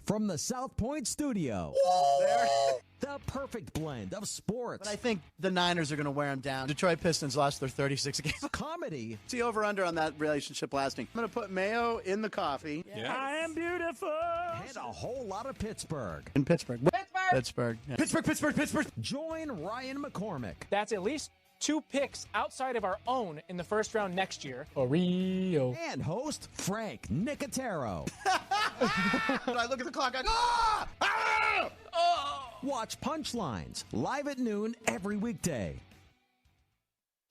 from the South Point studio. The perfect blend of sports. But I think the Niners are going to wear them down. Detroit Pistons lost their 36 games. Comedy. See over-under on that relationship lasting. I'm going to put mayo in the coffee. Yes. I am beautiful. And a whole lot of Pittsburgh. In Pittsburgh. Pittsburgh. Yeah. Pittsburgh. Join Ryan McCormick. That's at least 2 picks outside of our own in the first round next year. Oreo. And host Frank Nicotero. I look at the clock. Watch Punchlines live at noon every weekday.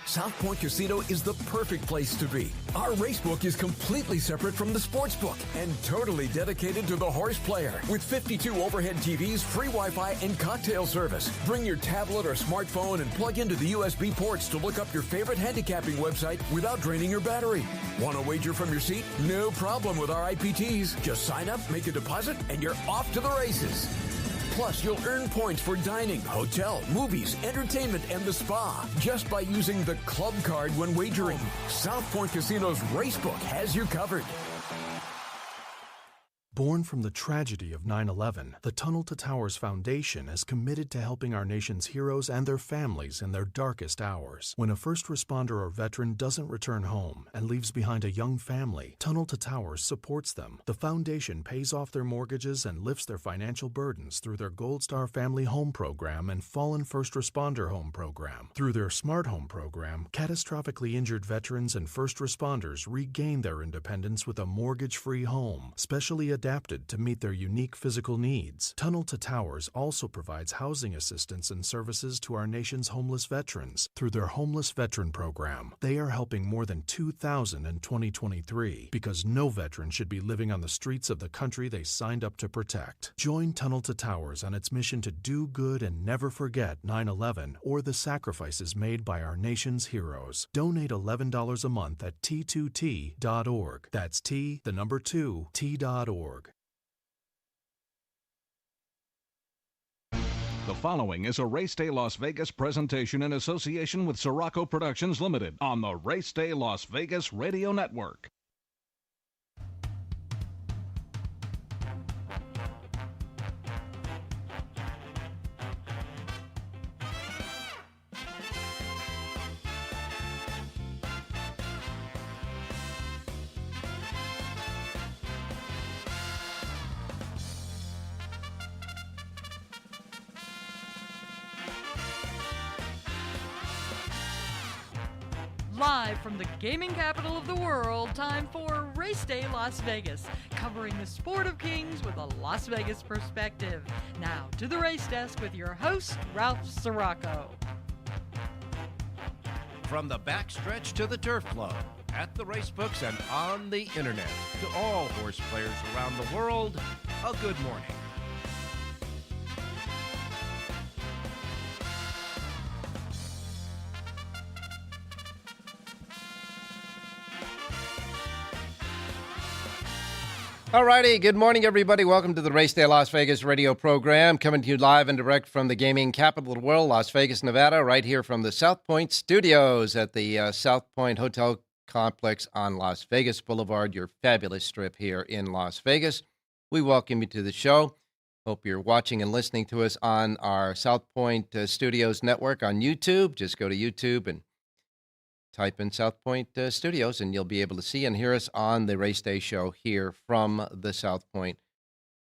South Point Casino is the perfect place to be. Our racebook is completely separate from the sports book and totally dedicated to the horse player. With 52 overhead TVs, free Wi-Fi, and cocktail service. Bring your tablet or smartphone and plug into the USB ports to look up your favorite handicapping website without draining your battery. Want to wager from your seat? No problem with our IPTs. Just sign up, make a deposit, and you're off to the races. Plus, you'll earn points for dining, hotel, movies, entertainment, and the spa just by using the club card when wagering. South Point Casino's Racebook has you covered. Born from the tragedy of 9/11, the Tunnel to Towers Foundation is committed to helping our nation's heroes and their families in their darkest hours. When a first responder or veteran doesn't return home and leaves behind a young family, Tunnel to Towers supports them. The foundation pays off their mortgages and lifts their financial burdens through their Gold Star Family Home Program and Fallen First Responder Home Program. Through their Smart Home Program, catastrophically injured veterans and first responders regain their independence with a mortgage-free home, specially adapted to meet their unique physical needs. Tunnel to Towers also provides housing assistance and services to our nation's homeless veterans through their Homeless Veteran Program. They are helping more than 2,000 in 2023 because no veteran should be living on the streets of the country they signed up to protect. Join Tunnel to Towers on its mission to do good and never forget 9/11 or the sacrifices made by our nation's heroes. Donate $11 a month at T2T.org. That's T2T.org. The following is a Race Day Las Vegas presentation in association with Siraco Productions Limited on the Race Day Las Vegas Radio Network. Live from the gaming capital of the world, time for Race Day Las Vegas, covering the sport of kings with a Las Vegas perspective. Now to the race desk with your host, Ralph Siraco. From the backstretch to the turf club, at the racebooks and on the internet, to all horse players around the world, a good morning. All righty, good morning, everybody. Welcome to the Race Day Las Vegas radio program, coming to you live and direct from the gaming capital of the world, Las Vegas, Nevada, right here from the South Point Studios at the South Point Hotel Complex on Las Vegas Boulevard, your fabulous strip here in Las Vegas. We welcome you to the show. Hope you're watching and listening to us on our South Point Studios network on YouTube. Just go to YouTube and type in South Point Studios, and you'll be able to see and hear us on the Race Day show here from the South Point,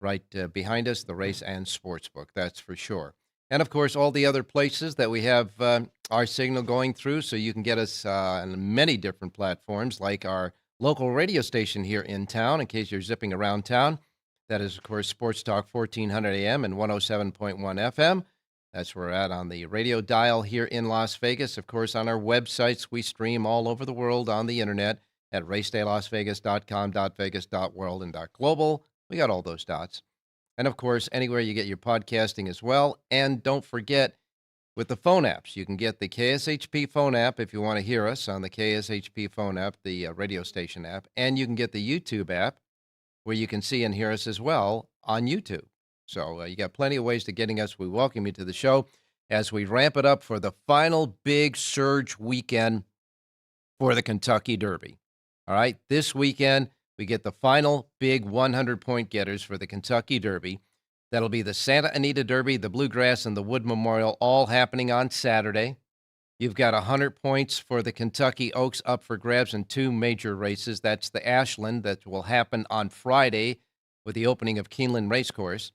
right behind us, the Race and Sportsbook, that's for sure. And, of course, all the other places that we have our signal going through, so you can get us on many different platforms, like our local radio station here in town, in case you're zipping around town. That is, of course, Sports Talk 1400 AM and 107.1 FM. That's where we're at on the radio dial here in Las Vegas. Of course, on our websites, we stream all over the world on the internet at racedaylasvegas.com, .vegas, .world, and .global. We got all those dots. And, of course, anywhere you get your podcasting as well. And don't forget, with the phone apps, you can get the KSHP phone app if you want to hear us on the KSHP phone app, the radio station app. And you can get the YouTube app where you can see and hear us as well on YouTube. So you got plenty of ways to getting us. We welcome you to the show as we ramp it up for the final big surge weekend for the Kentucky Derby. All right, this weekend, we get the final big 100-point getters for the Kentucky Derby. That'll be the Santa Anita Derby, the Bluegrass, and the Wood Memorial, all happening on Saturday. You've got 100 points for the Kentucky Oaks up for grabs in two major races. That's the Ashland that will happen on Friday with the opening of Keeneland Racecourse.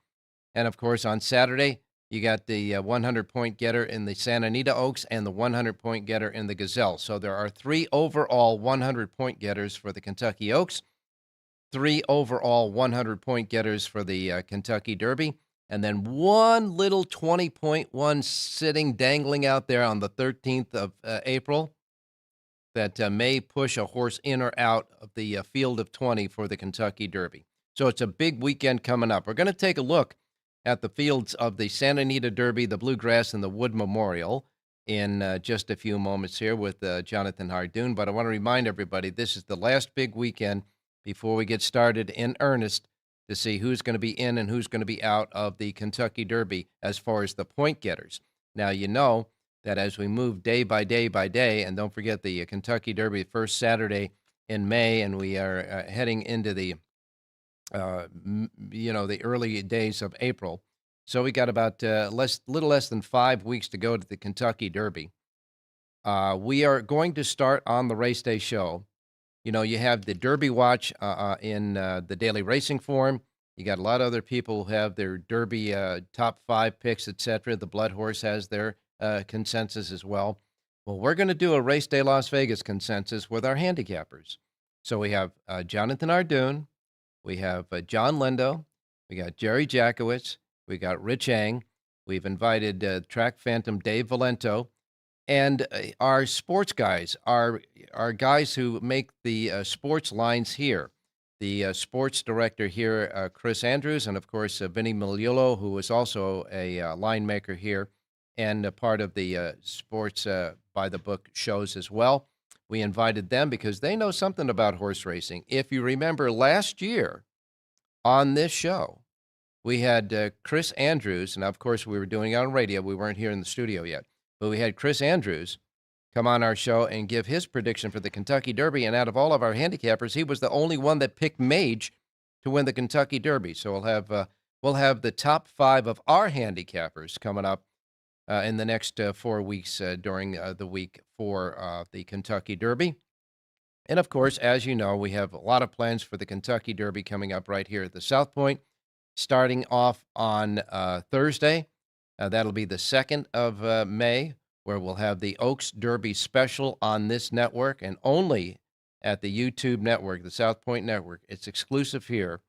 And, of course, on Saturday, you got the 100-point getter in the Santa Anita Oaks and the 100-point getter in the Gazelle. So there are 3 overall 100-point getters for the Kentucky Oaks, 3 overall 100-point getters for the Kentucky Derby, and then one little 20.1 sitting, dangling out there on the 13th of April that may push a horse in or out of the field of 20 for the Kentucky Derby. So it's a big weekend coming up. We're going to take a look at the fields of the Santa Anita Derby, the Bluegrass, and the Wood Memorial in just a few moments here with Jonathan Hardoon. But I want to remind everybody, this is the last big weekend before we get started in earnest to see who's going to be in and who's going to be out of the Kentucky Derby as far as the point getters. Now, you know that as we move day by day by day, and don't forget the Kentucky Derby, first Saturday in May, and we are heading into the the early days of April. So we got about little less than 5 weeks to go to the Kentucky Derby. We are going to start on the Race Day show. You know, you have the Derby Watch in the Daily Racing Form. You got a lot of other people who have their Derby top 5 picks, etc. The Blood Horse has their consensus as well. Well, we're going to do a Race Day Las Vegas consensus with our handicappers. So we have Jonathan Hardoon. We have John Lindo, we got Jerry Jackowitz, we got Rich Eng, we've invited track phantom Dave Valento, and our sports guys, our guys who make the sports lines here. The sports director here, Chris Andrews, and of course, Vinny Miliolo, who is also a line maker here and a part of the sports by the book shows as well. We invited them because they know something about horse racing. If you remember last year on this show, we had Chris Andrews, and of course we were doing it on radio. We weren't here in the studio yet, but we had Chris Andrews come on our show and give his prediction for the Kentucky Derby. And out of all of our handicappers, he was the only one that picked Mage to win the Kentucky Derby. So we'll have the top 5 of our handicappers coming up in the next 4 weeks during the week for the Kentucky Derby. And, of course, as you know, we have a lot of plans for the Kentucky Derby coming up right here at the South Point, starting off on Thursday. That'll be the 2nd of May, where we'll have the Oaks Derby special on this network and only at the YouTube network, the South Point Network. It's exclusive here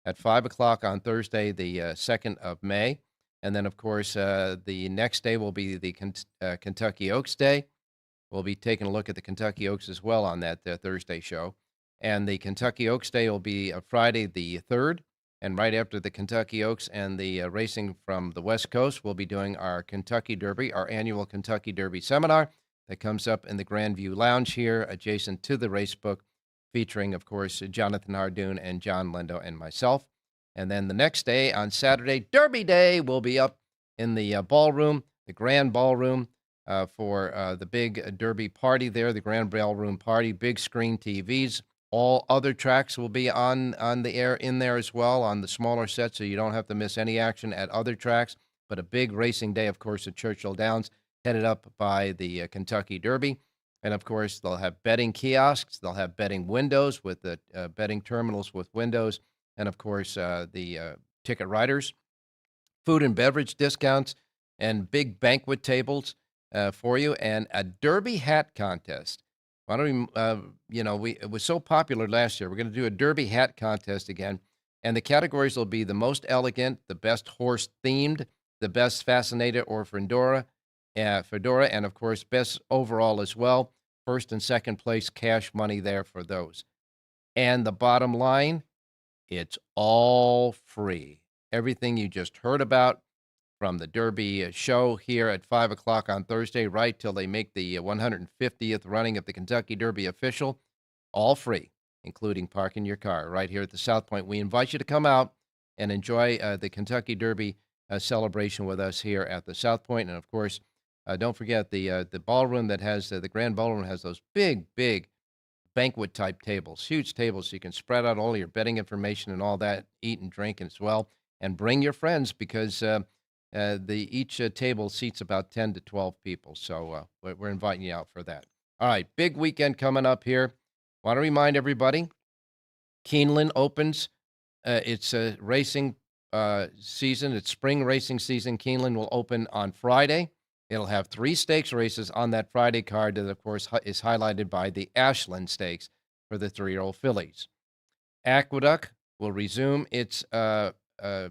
at 5 o'clock on Thursday, the 2nd of May. And then, of course, the next day will be the Kentucky Oaks Day. We'll be taking a look at the Kentucky Oaks as well on that Thursday show. And the Kentucky Oaks Day will be Friday the 3rd. And right after the Kentucky Oaks and the racing from the West Coast, we'll be doing our Kentucky Derby, our annual Kentucky Derby seminar that comes up in the Grandview Lounge here, adjacent to the race book, featuring, of course, Jonathan Hardoon and John Lindo and myself. And then the next day, on Saturday, Derby Day, we'll be up in the ballroom, the Grand Ballroom, for the big Derby party there, the Grand Ballroom party, big screen TVs. All other tracks will be on the air in there as well on the smaller set, so you don't have to miss any action at other tracks. But a big racing day, of course, at Churchill Downs, headed up by the Kentucky Derby. And, of course, they'll have betting kiosks. They'll have betting windows with the betting terminals with windows. And, of course, the ticket riders, food and beverage discounts, and big banquet tables for you, and a Derby hat contest. Why don't we, it was so popular last year. We're going to do a Derby hat contest again. And the categories will be the most elegant, the best horse themed, the best fascinator or fedora, and, of course, best overall as well. First and second place cash money there for those. And the bottom line, it's all free. Everything you just heard about from the Derby show here at 5 o'clock on Thursday, right till they make the 150th running of the Kentucky Derby official, all free, including parking your car right here at the South Point. We invite you to come out and enjoy the Kentucky Derby celebration with us here at the South Point. And, of course, don't forget the ballroom that has the Grand Ballroom has those big banquet-type tables, huge tables, so you can spread out all your betting information and all that, eat and drink as well, and bring your friends because each table seats about 10 to 12 people, so we're inviting you out for that. All right, big weekend coming up here. Want to remind everybody, Keeneland opens its racing season. It's spring racing season. Keeneland will open on Friday. It'll have 3 stakes races on that Friday card that, of course, is highlighted by the Ashland Stakes for the 3-year-old fillies. Aqueduct will resume its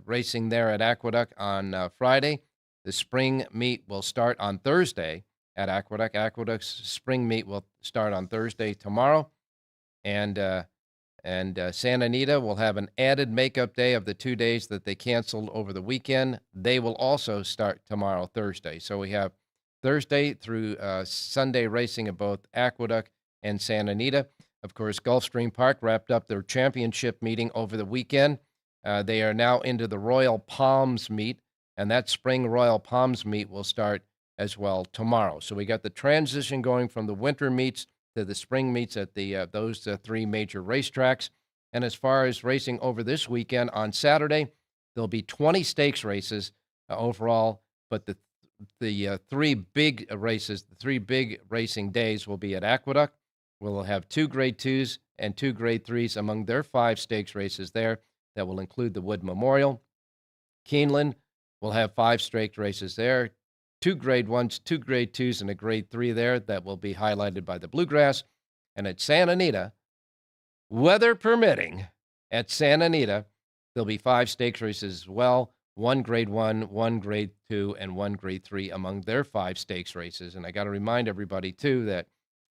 racing there at Aqueduct on Friday. The spring meet will start on Thursday at Aqueduct. Aqueduct's spring meet will start on Thursday tomorrow. And Santa Anita will have an added makeup day of the 2 days that they canceled over the weekend. They will also start tomorrow, Thursday. So we have Thursday through Sunday racing at both Aqueduct and Santa Anita. Of course, Gulfstream Park wrapped up their championship meeting over the weekend. They are now into the Royal Palms meet, and that spring Royal Palms meet will start as well tomorrow. So we got the transition going from the winter meets to the spring meets at those 3 major racetracks. And as far as racing over this weekend, on Saturday, there'll be 20 stakes races overall, but the 3 big races, the 3 big racing days will be at Aqueduct. We'll have 2 Grade 2s and 2 Grade 3s among their 5 stakes races there. That will include the Wood Memorial. Keeneland will have 5 stakes races there. 2 Grade 1s, 2 Grade 2s, and a Grade 3 there that will be highlighted by the Bluegrass. And at Santa Anita, weather permitting, at Santa Anita, there'll be 5 stakes races as well. 1 Grade 1, 1 Grade 2, and 1 Grade 3 among their 5 stakes races. And I got to remind everybody, too, that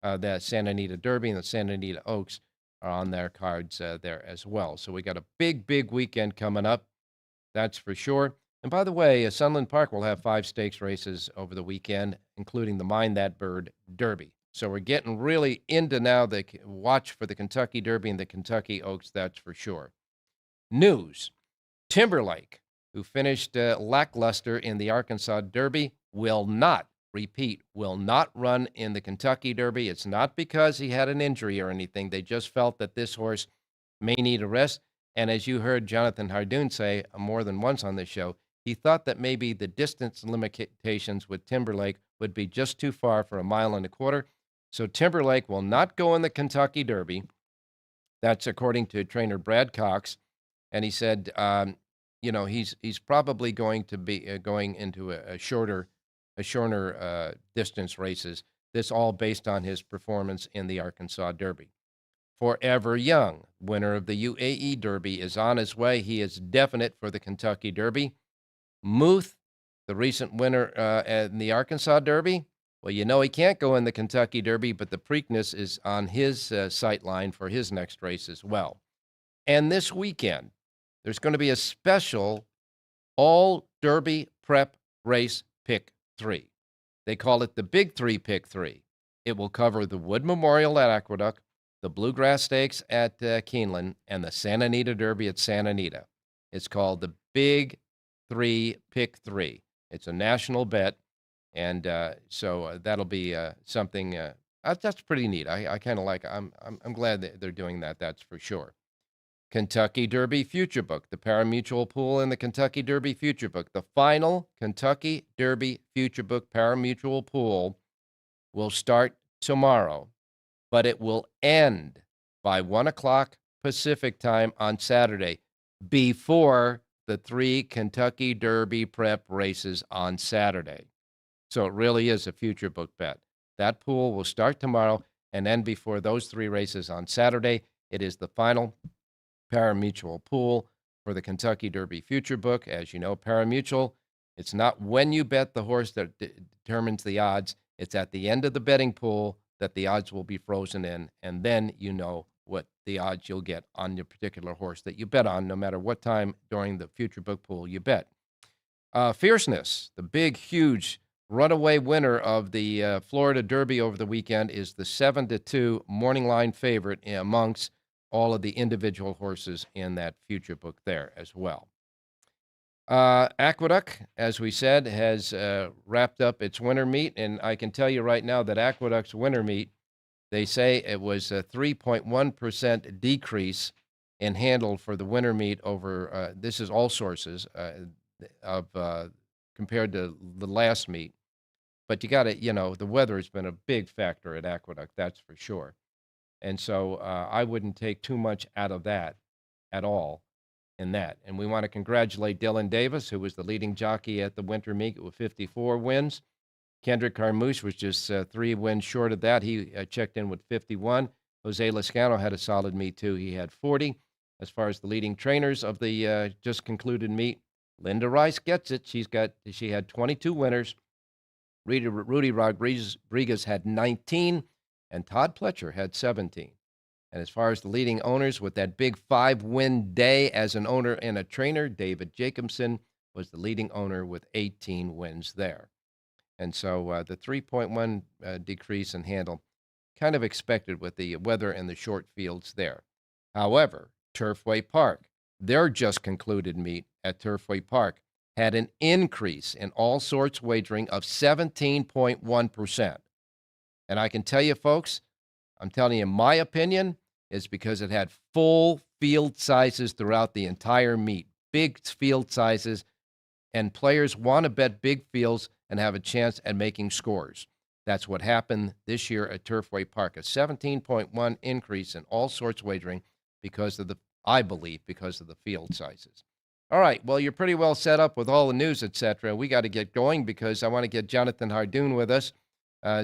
the Santa Anita Derby and the Santa Anita Oaks are on their cards there as well. So we got a big, big weekend coming up, that's for sure. And by the way, Sunland Park will have 5 stakes races over the weekend, including the Mind That Bird Derby. So we're getting really into now the watch for the Kentucky Derby and the Kentucky Oaks, that's for sure. News: Timberlake, who finished lackluster in the Arkansas Derby, will not run in the Kentucky Derby. It's not because he had an injury or anything. They just felt that this horse may need a rest. And as you heard Jonathan Hardoon say more than once on this show, he thought that maybe the distance limitations with Timberlake would be just too far for 1.25 miles. So Timberlake will not go in the Kentucky Derby. That's according to trainer Brad Cox. And he said, he's probably going to be going into a shorter distance races. This all based on his performance in the Arkansas Derby. Forever Young, winner of the UAE Derby, is on his way. He is definite for the Kentucky Derby. Muth, the recent winner in the Arkansas Derby, well, he can't go in the Kentucky Derby, but the Preakness is on his sight line for his next race as well. And this weekend, there's going to be a special all-Derby prep race pick 3. They call it the Big 3 Pick 3. It will cover the Wood Memorial at Aqueduct, the Bluegrass Stakes at Keeneland, and the Santa Anita Derby at Santa Anita. It's called the Big 3 Pick 3. It's a national bet, and so that'll be something that's pretty neat. I kind of like. I'm glad that they're doing that. That's for sure. Kentucky Derby Future Book, the pari-mutuel pool in the Kentucky Derby Future Book. The final Kentucky Derby Future Book pari-mutuel pool will start tomorrow, but it will end by 1 o'clock Pacific time on Saturday, before the 3 Kentucky Derby prep races on Saturday. So it really is a future book bet. That pool will start tomorrow and end before those 3 races on Saturday. It is the final pari-mutuel pool for the Kentucky Derby Future Book. As you know, pari-mutuel, it's not when you bet the horse that determines the odds. It's at the end of the betting pool that the odds will be frozen in, and then you know what the odds you'll get on your particular horse that you bet on, no matter what time during the Future Book pool you bet. Fierceness, the big, huge runaway winner of the Florida Derby over the weekend, is the 7-2 morning line favorite amongst all of the individual horses in that Future Book there as well. Aqueduct, as we said, has wrapped up its winter meet, and I can tell you right now that Aqueduct's winter meet They say it was a 3.1% decrease in handle for the winter meet over, this is all sources, compared to the last meet. But you got to, the weather has been a big factor at Aqueduct, that's for sure. And so I wouldn't take too much out of that at all in that. And we want to congratulate Dylan Davis, who was the leading jockey at the winter meet with 54 wins. Kendrick Carmouche was just 3 wins short of that. He checked in with 51. Jose Lascano had a solid meet, too. He had 40. As far as the leading trainers of the just concluded meet, Linda Rice gets it. She had 22 winners. Rudy Rodriguez had 19, and Todd Pletcher had 17. And as far as the leading owners, with that big 5-win day as an owner and a trainer, David Jacobson was the leading owner with 18 wins there. And so the 3.1 decrease in handle, kind of expected with the weather and the short fields there. However, Turfway Park, their just concluded meet at Turfway Park, had an increase in all sorts wagering of 17.1%. And I can tell you, folks, I'm telling you, my opinion is because it had full field sizes throughout the entire meet, big field sizes, and players want to bet big fields and have a chance at making scores. That's what happened this year at Turfway Park, a 17.1 increase in all sorts wagering because of the field sizes. All right, well, you're pretty well set up with all the news, etc. We got to get going because I want to get Jonathan Hardoon with us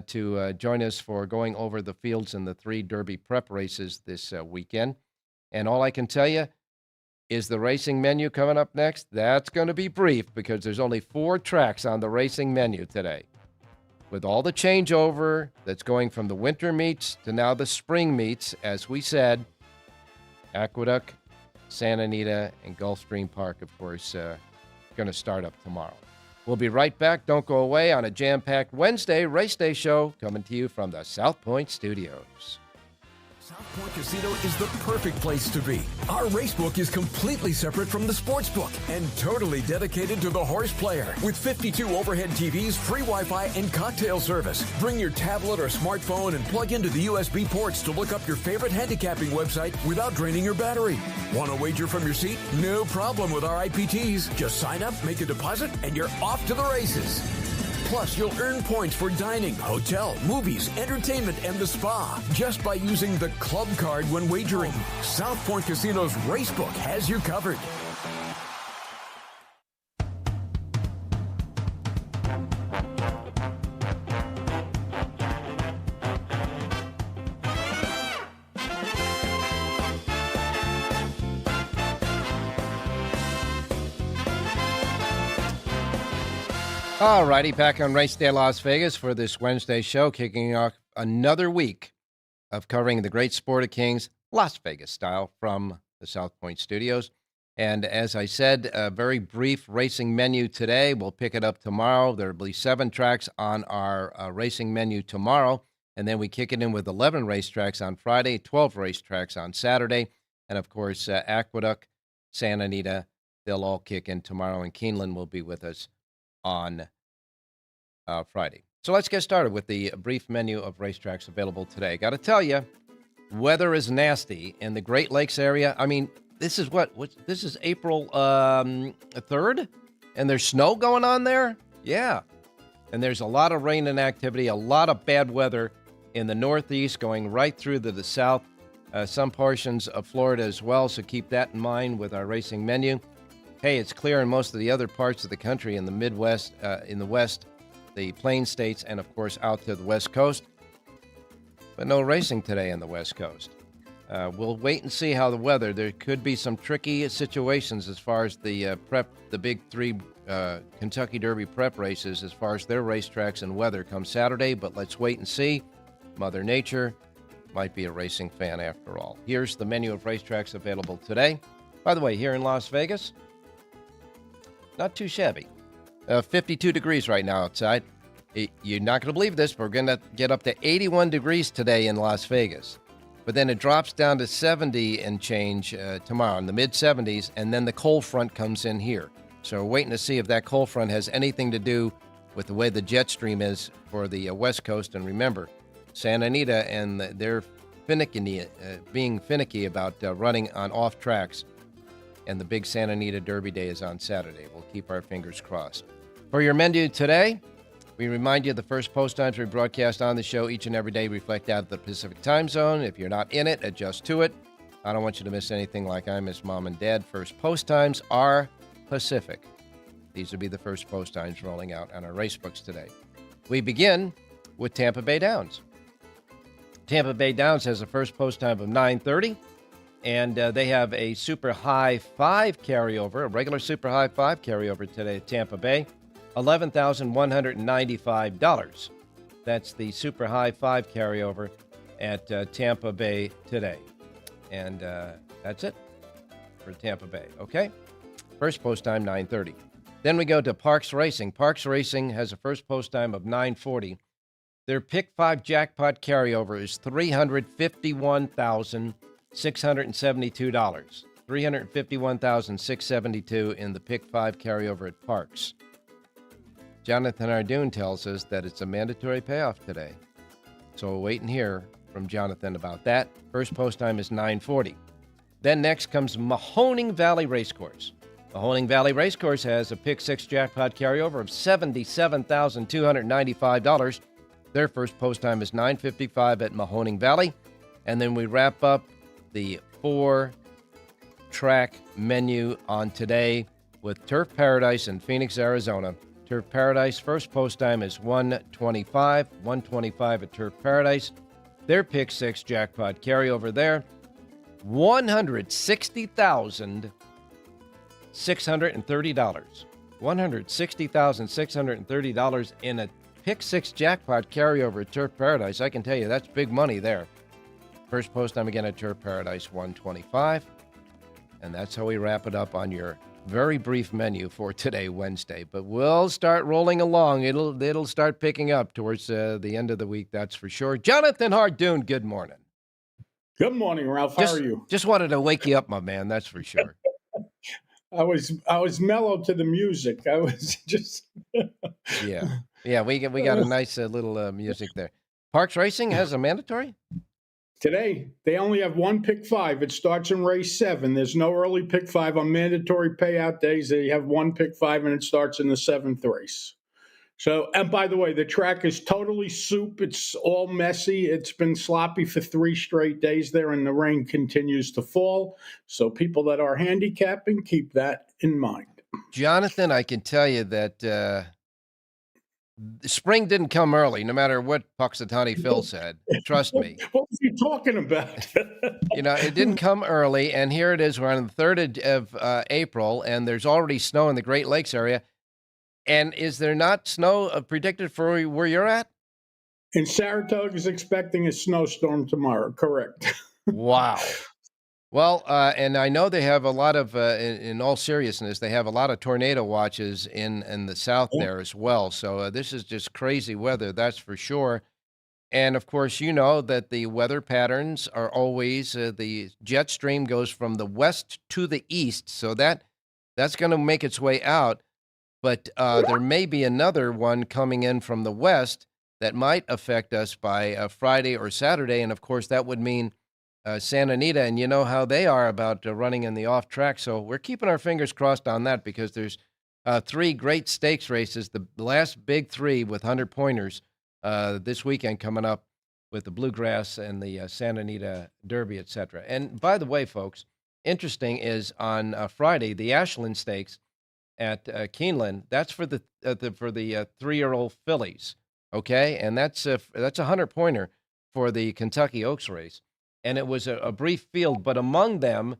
to join us for going over the fields in the 3 Derby prep races this weekend. And all I can tell you is the racing menu coming up next. That's going to be brief because there's only 4 tracks on the racing menu today. With all the changeover that's going from the winter meets to now the spring meets, as we said, Aqueduct, Santa Anita, and Gulfstream Park, of course, going to start up tomorrow. We'll be right back. Don't go away on a jam-packed Wednesday race day show coming to you from the South Point Studios. South Point Casino is the perfect place to be. Our racebook is completely separate from the sportsbook and totally dedicated to the horse player. With 52 overhead TVs, free Wi-Fi, and cocktail service. Bring your tablet or smartphone and plug into the USB ports to look up your favorite handicapping website without draining your battery. Want to wager from your seat? No problem with our IPTs. Just sign up, make a deposit, and you're off to the races. Plus, you'll earn points for dining, hotel, movies, entertainment, and the spa just by using the club card when wagering. South Point Casino's Racebook has you covered. All righty, back on Race Day Las Vegas for this Wednesday show, kicking off another week of covering the great sport of kings, Las Vegas style, from the South Point Studios. And as I said, a very brief racing menu today. We'll pick it up tomorrow. There will be 7 tracks on our racing menu tomorrow. And then we kick it in with 11 racetracks on Friday, 12 racetracks on Saturday. And, of course, Aqueduct, Santa Anita, they'll all kick in tomorrow. And Keeneland will be with us on Friday. So let's get started with the brief menu of racetracks available today. Got to tell you, weather is nasty in the Great Lakes area. I mean, this is this is April 3rd, and there's snow going on there? Yeah. And there's a lot of rain and activity, a lot of bad weather in the Northeast going right through to the south, some portions of Florida as well, so keep that in mind with our racing menu. Hey, it's clear in most of the other parts of the country, in the Midwest, in the West, the Plain States, and, of course, out to the West Coast. But no racing today on the West Coast. We'll wait and see how the weather. There could be some tricky situations as far as the big 3 Kentucky Derby prep races, as far as their racetracks and weather come Saturday. But let's wait and see. Mother Nature might be a racing fan after all. Here's the menu of racetracks available today. By the way, here in Las Vegas, not too shabby. 52 degrees right now outside. You're not going to believe this, but we're going to get up to 81 degrees today in Las Vegas. But then it drops down to 70 and change tomorrow, in the mid-70s, and then the cold front comes in here. So we're waiting to see if that cold front has anything to do with the way the jet stream is for the West Coast. And remember, Santa Anita, and they're being finicky about running on off tracks. And the big Santa Anita Derby Day is on Saturday. We'll keep our fingers crossed. For your menu today, we remind you the first post times we broadcast on the show each and every day reflect out of the Pacific time zone. If you're not in it, adjust to it. I don't want you to miss anything like I miss Mom and Dad. First post times are Pacific. These will be the first post times rolling out on our race books today. We begin with Tampa Bay Downs. Tampa Bay Downs has a first post time of 9:30. And they have a Super High 5 carryover, a regular Super High 5 carryover today at Tampa Bay, $11,195. That's the Super High 5 carryover at Tampa Bay today. And that's it for Tampa Bay, okay? First post time, 9:30. Then we go to Parks Racing. Parks Racing has a first post time of 9:40. Their Pick 5 jackpot carryover is $351,672. $351,672 in the Pick 5 carryover at Parks. Jonathan Ardoon tells us that it's a mandatory payoff today. So we'll wait and hear from Jonathan about that. First post time is 9:40. Then next comes Mahoning Valley Racecourse. Mahoning Valley Racecourse has a Pick 6 jackpot carryover of $77,295. Their first post time is 9:55 at Mahoning Valley. And then we wrap up the 4-track menu on today with Turf Paradise in Phoenix, Arizona. Turf Paradise first post time is 1:25 at Turf Paradise. Their Pick 6 jackpot carryover there, $160,630. $160,630 in a Pick 6 jackpot carryover at Turf Paradise. I can tell you that's big money there. First post time again at Turf Paradise, 1:25. And that's how we wrap it up on your very brief menu for today, Wednesday. But we'll start rolling along. It'll start picking up towards the end of the week, that's for sure. Jonathan Hardoon, good morning. Good morning, Ralph. How are you? Just wanted to wake you up, my man, that's for sure. I was mellow to the music. I was just Yeah, we got a nice little music there. Parks Racing has a mandatory? Today, they only have one Pick 5. It starts in race 7. There's no early Pick 5 on mandatory payout days. They have one Pick 5, and it starts in the 7th race. So, and by the way, the track is totally soup. It's all messy. It's been sloppy for 3 straight days there, and the rain continues to fall. So people that are handicapping, keep that in mind. Jonathan, I can tell you that spring didn't come early, no matter what Puxatawny Phil said. Trust me. What was he talking about? It didn't come early, and here it is. We're on the 3rd of April, and there's already snow in the Great Lakes area. And is there not snow predicted for where you're at? And Saratoga is expecting a snowstorm tomorrow. Correct. Wow. Well, and I know they have a lot of, in all seriousness, they have a lot of tornado watches in the south there as well. So this is just crazy weather, that's for sure. And, of course, you know that the weather patterns are always, the jet stream goes from the west to the east. So that's going to make its way out. But there may be another one coming in from the west that might affect us by Friday or Saturday. And, of course, that would mean Santa Anita, and you know how they are about running in the off track. So we're keeping our fingers crossed on that because there's 3 great stakes races, the last big 3 with 100-pointers this weekend coming up with the Bluegrass and the Santa Anita Derby, etc. And by the way, folks, interesting is on Friday, the Ashland Stakes at Keeneland, that's for the 3-year-old fillies, okay? And that's a 100-pointer for the Kentucky Oaks race. And it was a brief field, but among them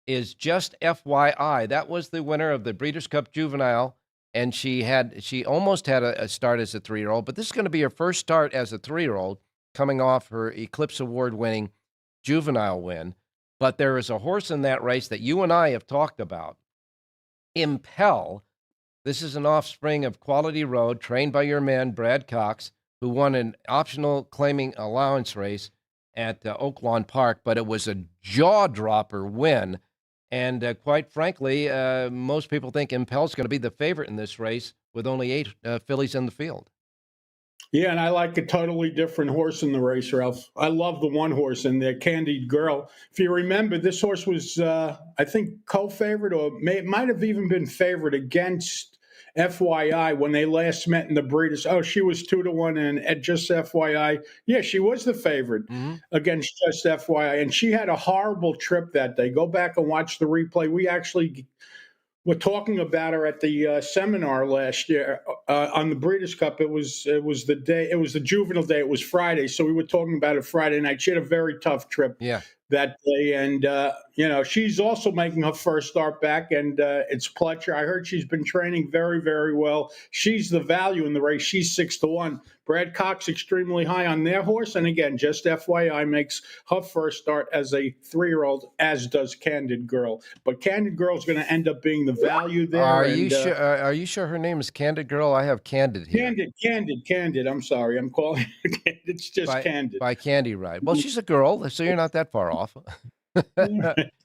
is Just FYI. That was the winner of the Breeders' Cup Juvenile, and she almost had a start as a 3-year-old, but this is going to be her first start as a 3-year-old, coming off her Eclipse Award-winning juvenile win. But there is a horse in that race that you and I have talked about, Impel. This is an offspring of Quality Road, trained by your man, Brad Cox, who won an optional claiming allowance race at Oaklawn Park, but it was a jaw-dropper win. And quite frankly, most people think Impel's going to be the favorite in this race with only 8 fillies in the field. Yeah, and I like a totally different horse in the race, Ralph. I love the one horse in there, Candied Girl. If you remember, this horse was, I think, co-favorite, or might have even been favored against FYI when they last met in the Breeders'. Oh, she was 2-1, and at just FYI, yeah, she was the favorite against just FYI, and she had a horrible trip that day. Go back and watch the replay. We actually we're talking about her at the seminar last year on the Breeders' Cup. It was the day. It was the juvenile day. It was Friday, so we were talking about it Friday night. She had a very tough trip that day, and she's also making her first start back, and it's Pletcher. I heard she's been training very, very well. She's the value in the race. She's 6-1. Brad Cox extremely high on their horse, and again, just FYI, makes her first start as a 3-year-old, as does Candid Girl. But Candid Girl is going to end up being the value there. Are you sure? Are you sure her name is Candid Girl? I have Candid here. Candid. I'm sorry, I'm calling it. It's just Candid by Candy Ride. Well, she's a girl, so you're not that far off.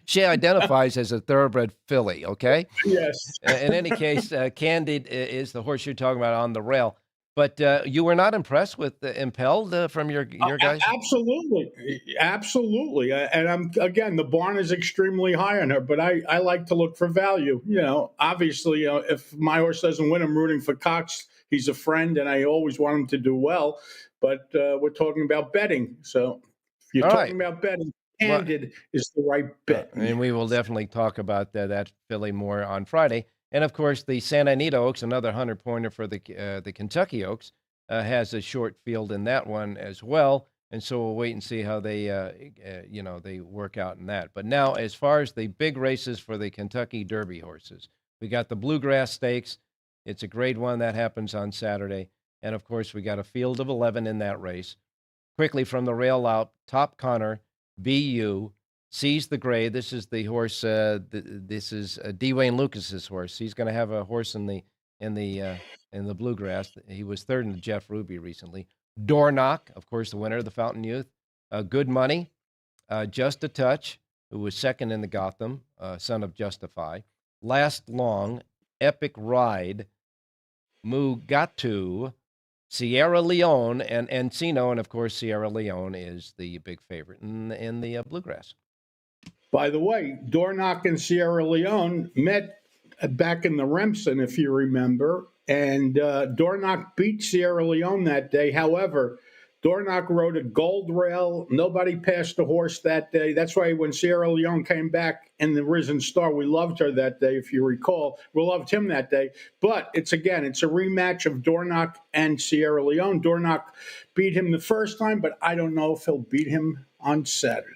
She identifies as a thoroughbred filly. Okay. Yes. In any case, Candid is the horse you're talking about on the rail. But you were not impressed with Impelled from your guys? Absolutely. And again, the barn is extremely high on her, but I like to look for value. Obviously, if my horse doesn't win, I'm rooting for Cox. He's a friend, and I always want him to do well. But we're talking about betting. So if you're talking about betting, Candid is the right bet. And we will definitely talk about that filly more on Friday. And, of course, the Santa Anita Oaks, another 100-pointer for the Kentucky Oaks, has a short field in that one as well. And so we'll wait and see how they work out in that. But now, as far as the big races for the Kentucky Derby horses, we got the Bluegrass Stakes. It's a grade 1 that happens on Saturday. And, of course, we got a field of 11 in that race. Quickly from the rail out, Top Connor, BU, Seize the Gray. This is the horse. This is D. Wayne Lucas's horse. He's going to have a horse in the Bluegrass. He was third in the Jeff Ruby recently. Dornock, of course, the winner of the Fountain Youth. Good Money, Just a Touch, who was second in the Gotham, son of Justify. Last Long, Epic Ride, Mugatu, Sierra Leone, and Encino, and of course Sierra Leone is the big favorite in the Bluegrass. By the way, Dornock and Sierra Leone met back in the Remsen, if you remember, and Dornock beat Sierra Leone that day. However, Dornock rode a gold rail. Nobody passed the horse that day. That's why when Sierra Leone came back in the Risen Star, we loved her that day, if you recall. We loved him that day. But it's a rematch of Dornock and Sierra Leone. Dornock beat him the first time, but I don't know if he'll beat him on Saturday.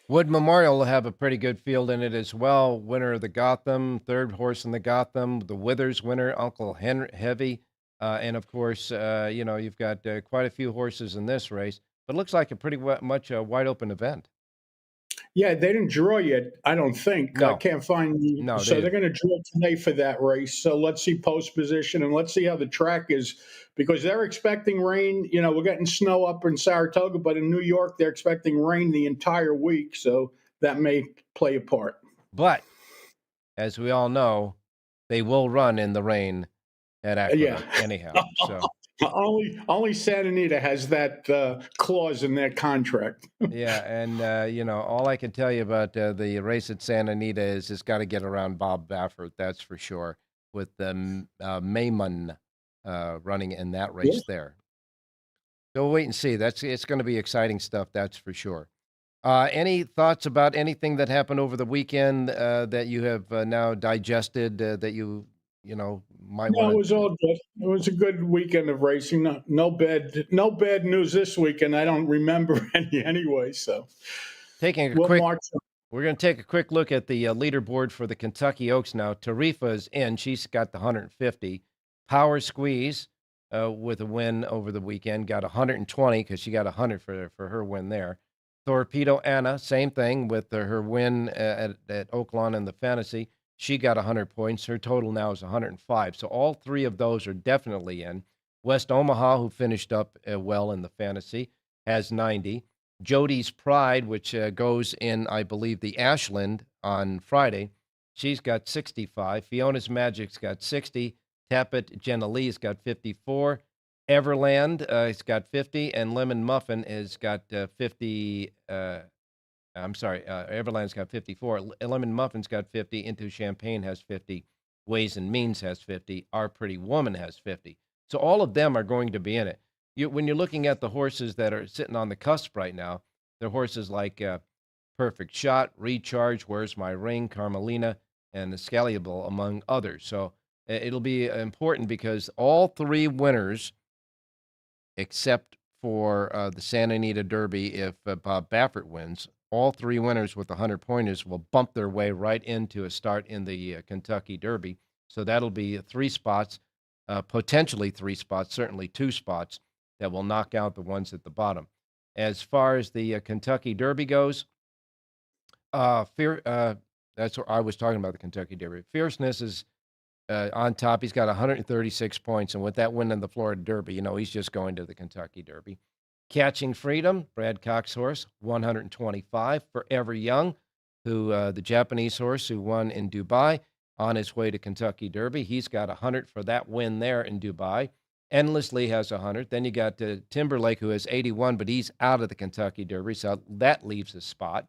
Wood Memorial will have a pretty good field in it as well. Winner of the Gotham, third horse in the Gotham, the Withers winner, Uncle Heavy. And, of course, you've got quite a few horses in this race. But it looks like a pretty much a wide-open event. Yeah, they didn't draw yet, I don't think. No. I can't find the... No, so they're going to draw today for that race. So let's see post position, and let's see how the track is, because they're expecting rain. We're getting snow up in Saratoga, but in New York, they're expecting rain the entire week. So that may play a part. But, as we all know, they will run in the rain at Aqueduct anyhow. So only Santa Anita has that clause in their contract. Yeah, and all I can tell you about the race at Santa Anita is it's got to get around Bob Baffert, that's for sure, with the Maymun running in that race there. So we'll wait and see. It's going to be exciting stuff, that's for sure. Any thoughts about anything that happened over the weekend that you have now digested that you might want? No, it was all good. It was a good weekend of racing. No bad news this weekend. I don't remember any anyway. So, we're going to take a quick look at the leaderboard for the Kentucky Oaks now. Tarifa's in. She's got the 150. Power Squeeze with a win over the weekend got 120 because she got 100 for her win there. Torpedo Anna, same thing with her win at Oaklawn in the Fantasy. She got 100 points. Her total now is 105. So all three of those are definitely in. West Omaha, who finished up well in the Fantasy, has 90. Jody's Pride, which goes in, I believe, the Ashland on Friday, she's got 65. Fiona's Magic's got 60. Tappet Jenna Lee's got 54. Everland has got 50, and Lemon Muffin has got 50. Everland's got 54. Lemon Muffin's got 50. Into Champagne has 50. Ways and Means has 50. Our Pretty Woman has 50. So all of them are going to be in it. When you're looking at the horses that are sitting on the cusp right now, they're horses like Perfect Shot, Recharge, Where's My Ring, Carmelina, and Escalable, among others. So it'll be important because all three winners, except for the Santa Anita Derby, if Bob Baffert wins, all three winners with the 100-pointers will bump their way right into a start in the Kentucky Derby. So that'll be 3 spots, potentially 3 spots, certainly 2 spots that will knock out the ones at the bottom. As far as the Kentucky Derby goes, that's what I was talking about, the Kentucky Derby. Fierceness is on top. He's got 136 points, and with that win in the Florida Derby, he's just going to the Kentucky Derby. Catching Freedom, Brad Cox's horse, 125. Forever Young, the Japanese horse who won in Dubai, on his way to Kentucky Derby. He's got 100 for that win there in Dubai. Endlessly has 100. Then you got Timberlake, who has 81, but he's out of the Kentucky Derby, so that leaves a spot.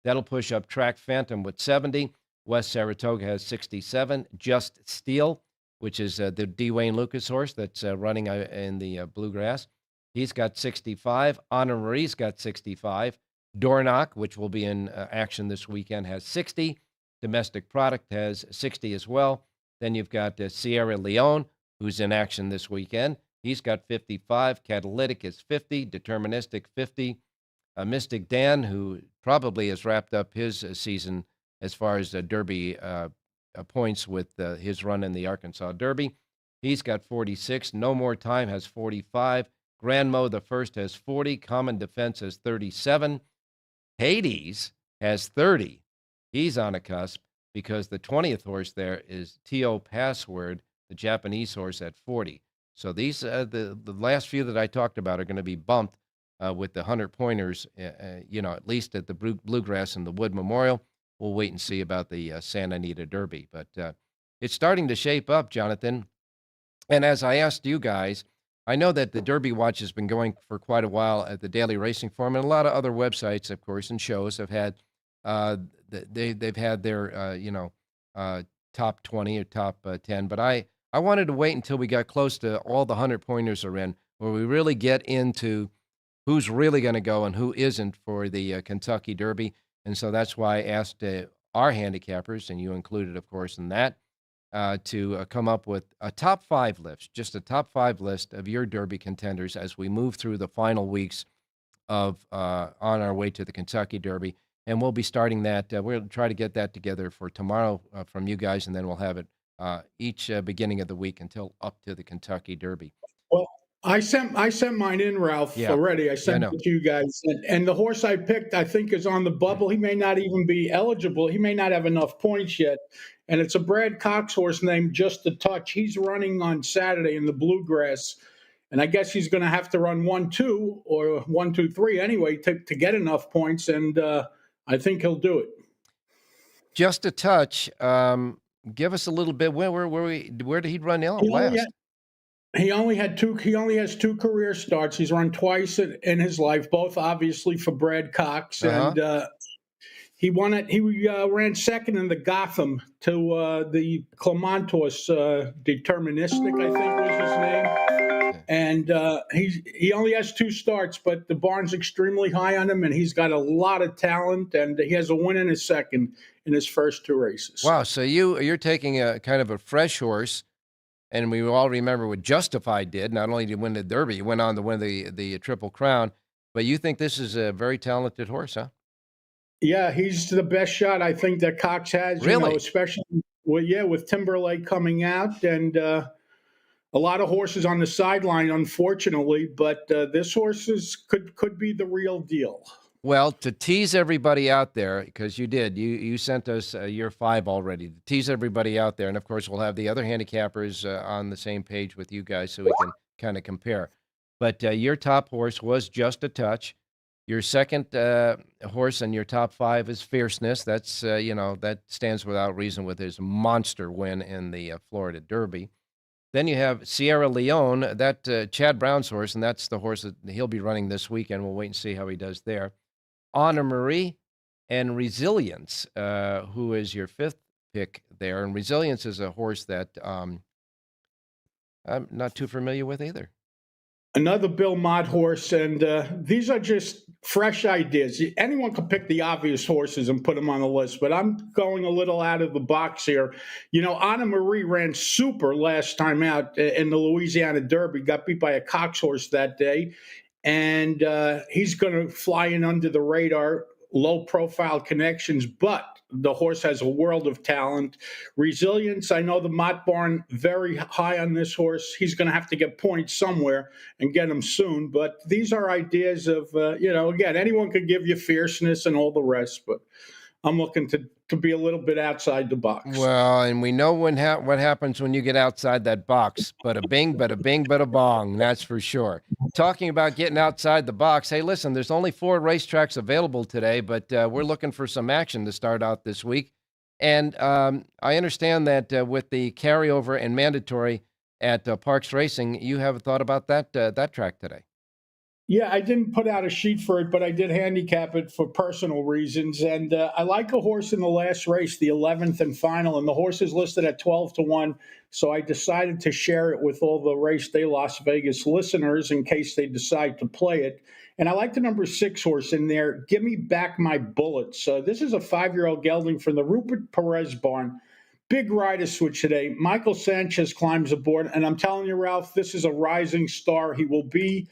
That'll push up Track Phantom with 70. West Saratoga has 67. Just Steel, which is the D. Wayne Lucas horse that's running in the Bluegrass. He's got 65. Anna Marie's got 65. Dornock, which will be in action this weekend, has 60. Domestic Product has 60 as well. Then you've got Sierra Leone, who's in action this weekend. He's got 55. Catalytic is 50. Deterministic, 50. Mystic Dan, who probably has wrapped up his season as far as Derby points with his run in the Arkansas Derby. He's got 46. No More Time has 45. Grand Mo the First has 40. Common Defense has 37. Hades has 30. He's on a cusp because the 20th horse there is T.O. Password, the Japanese horse, at 40. So these the last few that I talked about are going to be bumped with the 100-pointers, at least at the Bluegrass and the Wood Memorial. We'll wait and see about the Santa Anita Derby. But it's starting to shape up, Jonathan. And as I asked you guys, I know that the Derby Watch has been going for quite a while at the Daily Racing Form, and a lot of other websites, of course, and shows have had they've had their top 20 or top 10. But I wanted to wait until we got close to all the 100-pointers are in, where we really get into who's really going to go and who isn't for the Kentucky Derby. And so that's why I asked our handicappers, and you included, of course, in that, to come up with a top 5 list, just a top 5 list of your Derby contenders as we move through the final weeks of on our way to the Kentucky Derby. And we'll be starting that. We'll try to get that together for tomorrow from you guys, and then we'll have it each beginning of the week until up to the Kentucky Derby. Well, I sent mine in, Ralph, already. I sent it to you guys. And the horse I picked, I think, is on the bubble. He may not even be eligible. He may not have enough points yet. And it's a Brad Cox horse named Just a Touch. He's running on Saturday in the Bluegrass. And I guess he's going to have to run 1-2 or 1-2-3 anyway to get enough points. And I think he'll do it. Just a Touch. Give us a little bit. Where did he run last? He only has 2 career starts. He's run twice in his life, both obviously for Brad Cox. And he won it. He ran second in the Gotham to the Clementos Deterministic, I think was his name. And he only has 2 starts, but the barn's extremely high on him, and he's got a lot of talent, and he has a win in his second in his first 2 races. Wow, so you're taking a kind of a fresh horse, and we all remember what Justified did. Not only did he win the Derby, he went on to win the Triple Crown, but you think this is a very talented horse, huh? Yeah, he's the best shot I think that Cox has, really? Especially with Timberlake coming out, and a lot of horses on the sideline, unfortunately, but this horse could be the real deal. Well, to tease everybody out there, because you sent us your 5 already, to tease everybody out there, and of course we'll have the other handicappers on the same page with you guys so we can kind of compare. But your top horse was Just a Touch. Your second horse in your top 5 is Fierceness. That's, that stands without reason with his monster win in the Florida Derby. Then you have Sierra Leone, that Chad Brown's horse, and that's the horse that he'll be running this weekend. We'll wait and see how he does there. Honor Marie and Resilience, who is your fifth pick there. And Resilience is a horse that I'm not too familiar with either. Another Bill Mott horse, and these are just fresh ideas. Anyone could pick the obvious horses and put them on the list, but I'm going a little out of the box here. You know, Anna Marie ran super last time out in the Louisiana Derby, got beat by a Cox horse that day, and he's going to fly in under the radar, low-profile connections, but the horse has a world of talent. Resilience, I know the Mott Barn very high on this horse. He's going to have to get points somewhere and get them soon. But these are ideas of, again, anyone could give you fierceness and all the rest. But I'm looking to be a little bit outside the box. Well, and we know what happens when you get outside that box. Bada bing, bada bing, bada bong. That's for sure. Talking about getting outside the box, hey, listen, there's only 4 racetracks available today, but we're looking for some action to start out this week. And I understand that with the carryover and mandatory at Parks Racing, you have thought about that track today. Yeah, I didn't put out a sheet for it, but I did handicap it for personal reasons. And I like a horse in the last race, the 11th and final, and the horse is listed at 12-1. So I decided to share it with all the Race Day Las Vegas listeners in case they decide to play it. And I like the number 6 horse in there, Give Me Back My Bullets. This is a 5-year-old gelding from the Rupert Perez barn. Big rider switch today. Michael Sanchez climbs aboard. And I'm telling you, Ralph, this is a rising star. He will be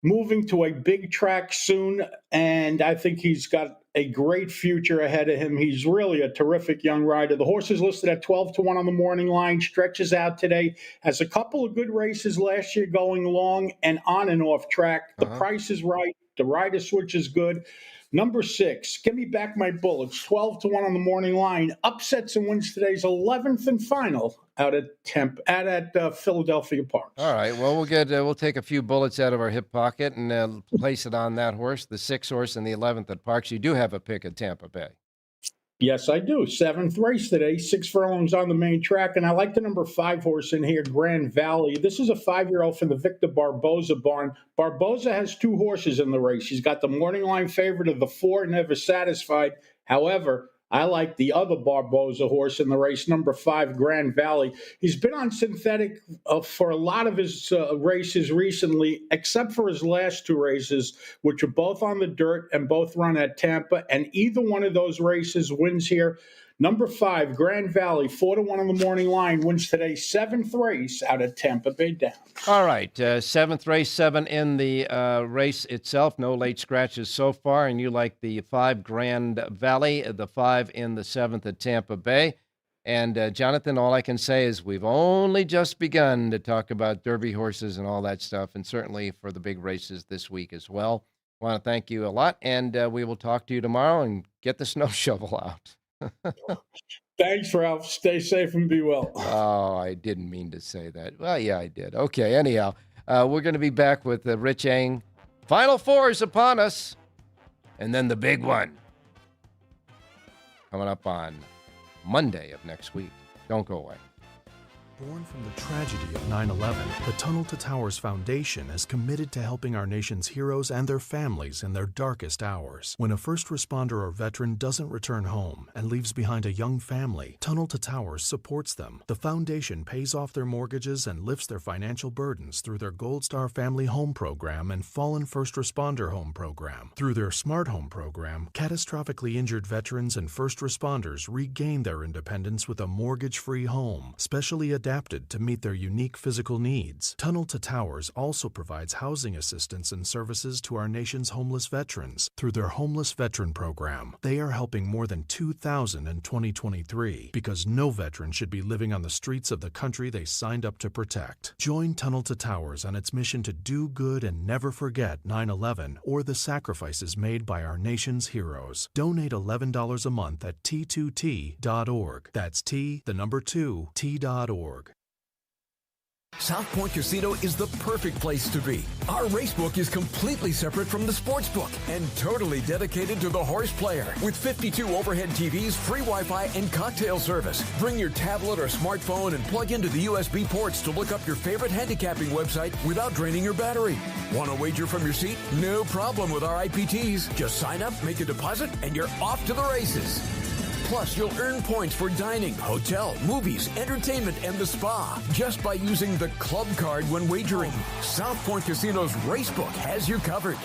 moving to a big track soon, and I think he's got a great future ahead of him. He's really a terrific young rider. The horse is listed at 12-1 on the morning line, stretches out today, has a couple of good races last year going long and on and off track. The price is right. The rider switch is good. Number 6, Give Me Back My Bullets, 12-1 on the morning line. Upsets and wins today's 11th and final out at Philadelphia Parks. All right. Well, we'll take a few bullets out of our hip pocket and place it on that horse, the 6 horse and the 11th at Parks. You do have a pick at Tampa Bay. Yes, I do. 7th race today, 6 furlongs on the main track. And I like the number 5 horse in here, Grand Valley. This is a 5-year-old from the Victor Barboza barn. Barboza has 2 horses in the race. He's got the morning line favorite of the 4, Never Satisfied. However, I like the other Barboza horse in the race, number 5, Grand Valley. He's been on synthetic for a lot of his races recently, except for his last 2 races, which are both on the dirt and both run at Tampa. And either one of those races wins here. Number 5, Grand Valley, 4-1 on the morning line, wins today's 7th race out at Tampa Bay Downs. All right, 7th race, 7 in the race itself. No late scratches so far, and you like the 5 Grand Valley, the 5 in the 7th at Tampa Bay. And Jonathan, all I can say is we've only just begun to talk about Derby horses and all that stuff, and certainly for the big races this week as well. I want to thank you a lot, and we will talk to you tomorrow and get the snow shovel out. Thanks, Ralph. Stay safe and be well. Oh, I didn't mean to say that. Well, yeah, I did. Okay, anyhow, we're going to be back with Rich Eng. Final 4 is upon us. And then the big one coming up on Monday of next week. Don't go away. Born from the tragedy of 9/11, the Tunnel to Towers Foundation is committed to helping our nation's heroes and their families in their darkest hours. When a first responder or veteran doesn't return home and leaves behind a young family, Tunnel to Towers supports them. The foundation pays off their mortgages and lifts their financial burdens through their Gold Star Family Home Program and Fallen First Responder Home Program. Through their Smart Home Program, catastrophically injured veterans and first responders regain their independence with a mortgage-free home, specially adapted to meet their unique physical needs. Tunnel to Towers also provides housing assistance and services to our nation's homeless veterans through their Homeless Veteran Program. They are helping more than 2,000 in 2023 because no veteran should be living on the streets of the country they signed up to protect. Join Tunnel to Towers on its mission to do good and never forget 9/11 or the sacrifices made by our nation's heroes. Donate $11 a month at T2T.org. That's T, the number 2, T.org. South Point Casino is the perfect place to be. Our racebook is completely separate from the sportsbook and totally dedicated to the horse player. With 52 overhead TVs, free Wi-Fi, and cocktail service. Bring your tablet or smartphone and plug into the USB ports to look up your favorite handicapping website without draining your battery. Want to wager from your seat? No problem with our IPTs. Just sign up, make a deposit, and you're off to the races. Plus, you'll earn points for dining, hotel, movies, entertainment, and the spa just by using the club card when wagering. South Point Casino's Racebook has you covered.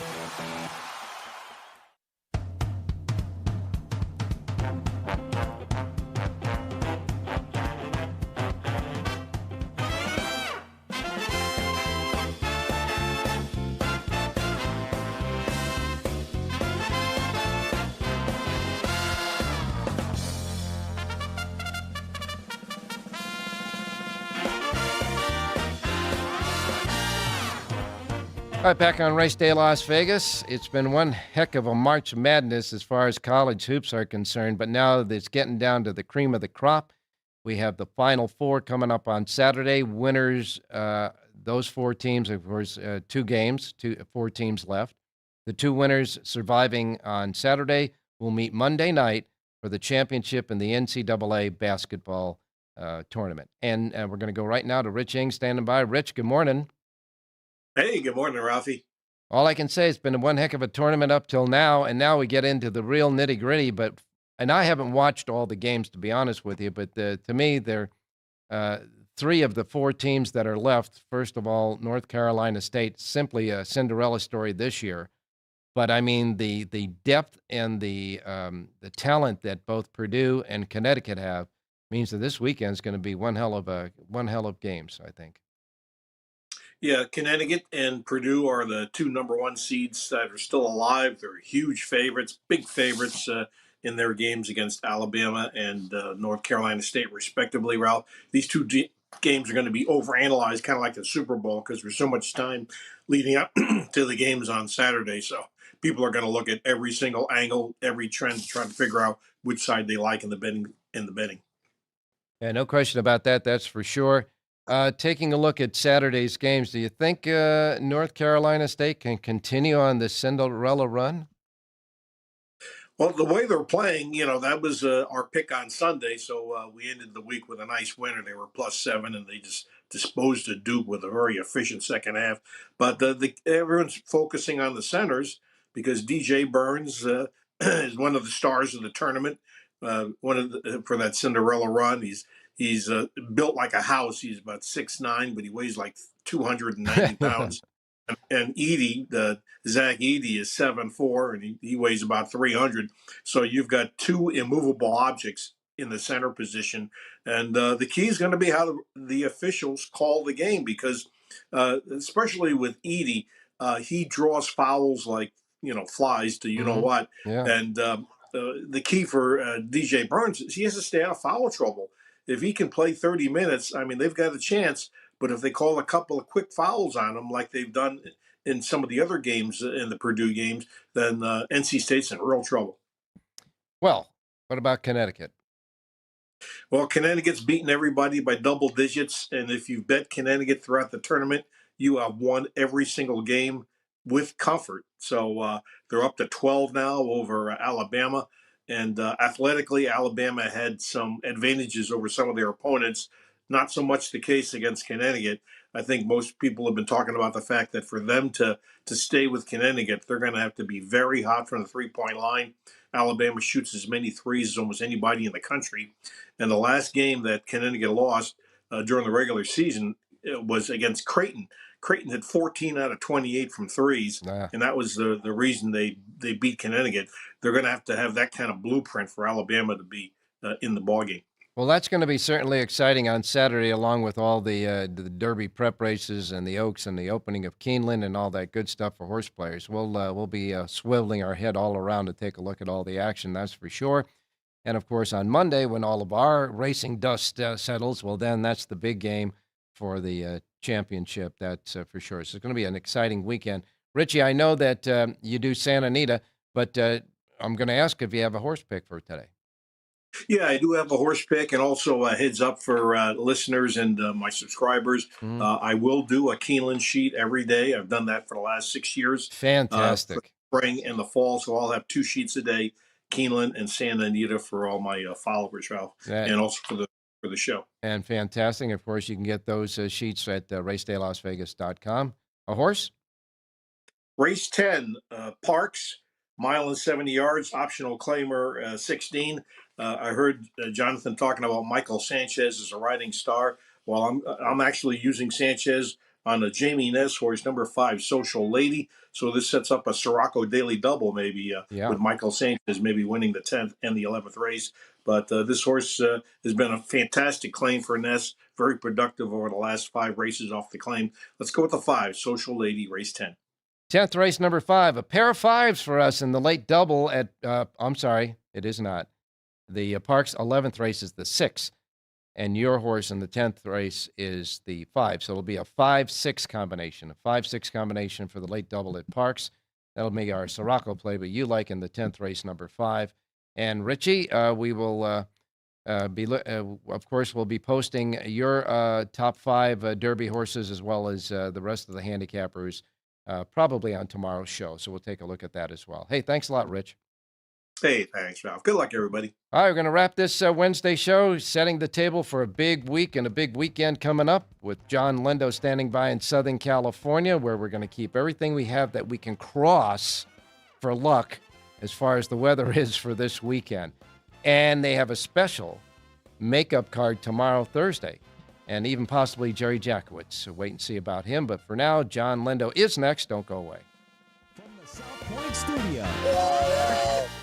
All right, back on Race Day Las Vegas. It's been one heck of a March Madness as far as college hoops are concerned, but now it's getting down to the cream of the crop. We have the Final Four coming up on Saturday. Winners, those four teams, of course, four teams left. The two winners surviving on Saturday will meet Monday night for the championship in the NCAA basketball tournament. And we're going to go right now to Rich Ing standing by. Rich, good morning. Hey, good morning, Ralphie. All I can say, it's been one heck of a tournament up till now, and now we get into the real nitty-gritty. And I haven't watched all the games, to be honest with you, but to me, they're three of the four teams that are left. First of all, North Carolina State, simply a Cinderella story this year. But, I mean, the depth and the talent that both Purdue and Connecticut have means that this weekend is going to be one hell of games, I think. Yeah, Connecticut and Purdue are the two number one seeds that are still alive. They're huge favorites, big favorites in their games against Alabama and North Carolina State, respectively, Ralph. These two games are going to be overanalyzed, kind of like the Super Bowl, because there's so much time leading up to the games on Saturday. So people are going to look at every single angle, every trend to try to figure out which side they like in the betting. Yeah, no question about that. That's for sure. Taking a look at Saturday's games, do you think North Carolina State can continue on the Cinderella run? Well, the way they're playing, that was our pick on Sunday. So we ended the week with a nice winner. They were +7, and they just disposed of Duke with a very efficient second half. But everyone's focusing on the centers because DJ Burns is one of the stars of the tournament. For that Cinderella run, he's built like a house. He's about 6'9", but he weighs like 290 pounds. And Edey, Zach Edey, is 7'4", and he weighs about 300. So you've got two immovable objects in the center position. And the key is going to be how the officials call the game because, especially with Edey, he draws fouls like, flies to you-know-what. Yeah. And the key for DJ Burns is he has to stay out of foul trouble. If he can play 30 minutes, I mean, they've got a chance. But if they call a couple of quick fouls on him, like they've done in some of the other games in the Purdue games, then NC State's in real trouble. Well, what about Connecticut? Well, Connecticut's beaten everybody by double digits. And if you bet Connecticut throughout the tournament, you have won every single game with comfort. So they're up to 12 now over Alabama. And athletically, Alabama had some advantages over some of their opponents. Not so much the case against Connecticut. I think most people have been talking about the fact that for them to stay with Connecticut, they're going to have to be very hot from the three-point line. Alabama shoots as many threes as almost anybody in the country. And the last game that Connecticut lost during the regular season was against Creighton. Creighton had 14 out of 28 from threes, and that was the reason they beat Connecticut. They're going to have that kind of blueprint for Alabama to be in the ballgame. Well, that's going to be certainly exciting on Saturday, along with all the Derby prep races and the Oaks and the opening of Keeneland and all that good stuff for horse players. We'll be swiveling our head all around to take a look at all the action, that's for sure. And, of course, on Monday, when all of our racing dust settles, well, then that's the big game for the championship, that's for sure. So it's going to be an exciting weekend. Richie, I know that you do Santa Anita, but I'm going to ask if you have a horse pick for today. Yeah, I do have a horse pick, and also a heads up for listeners and my subscribers. I will do a Keeneland sheet every day. I've done that for the last 6 years. For Fantastic. spring and the fall, so I'll have 2 sheets a day, Keeneland and Santa Anita for all my followers, Ralph, and also for the show. And fantastic. Of course, you can get those sheets at racedaylasvegas.com. A horse? Race 10, Parks, mile and 70 yards, optional claimer 16. I heard Jonathan talking about Michael Sanchez as a riding star. Well, I'm actually using Sanchez on a Jamie Ness horse, number 5, Social Lady. So this sets up a Siraco daily double, maybe with Michael Sanchez maybe winning the 10th and the 11th race. But this horse has been a fantastic claim for Ness, very productive over the last 5 races off the claim. Let's go with the 5, Social Lady, race 10. 10th race, number 5. A pair of 5s for us in the late double at, I'm sorry, it is not. The Parks 11th race is the 6. And your horse in the 10th race is the 5. So it'll be a 5-6 combination, a 5-6 combination for the late double at Parks. That'll make our Siraco play, but you like in the 10th race, number 5. And Richie, we will of course, we'll be posting your top 5 Derby horses as well as the rest of the handicappers probably on tomorrow's show. So we'll take a look at that as well. Hey, thanks a lot, Rich. Hey, thanks, Ralph. Good luck, everybody. All right, we're going to wrap this Wednesday show, setting the table for a big week and a big weekend coming up with John Lindo standing by in Southern California, where we're going to keep everything we have that we can cross for luck as far as the weather is for this weekend. And they have a special makeup card tomorrow, Thursday, and even possibly Jerry Jackowitz. So wait and see about him. But for now, John Lindo is next. Don't go away. From the South Point Studio,